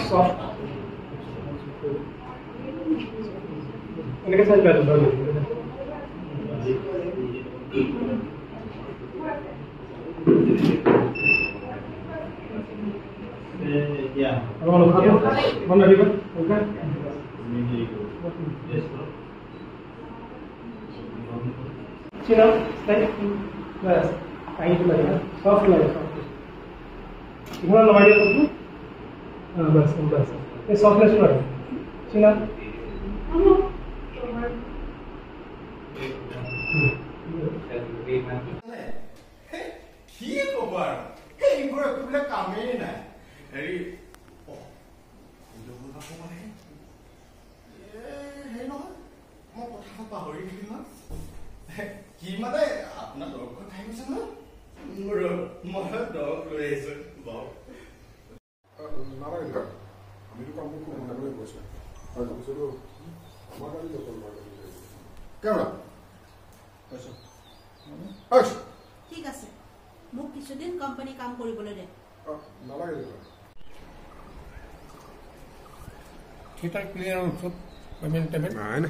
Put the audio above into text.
soft. এনেকে চাই পাইছো বাৰু Yeah. One okay. Chin up, like yes, tight like soft like soft. इतना लंबाई है तो बस ये softness ना chin up. কি খবৰ এই ইংগুৰ কুলে কামেই নাই হেৰি মানে হে নহয় মই কথা পাহৰি থাকিম না কি মানে আপোনাৰ দৰকাৰ ঠাই গৈছে না মোৰ মই দৰকাৰ লৈ আহিছো বাও নালাগে আমিতো কাম খুব মনে কৈছে আৰু তাৰপিছতো আমাৰ কালি যতন কেমন ঠিক আছে মোক কিছুদিন কোম্পানী কাম কৰিবলৈ দে নালাগে থিয়েটাৰ ক্লিয়াৰ পেমেণ্ট নাই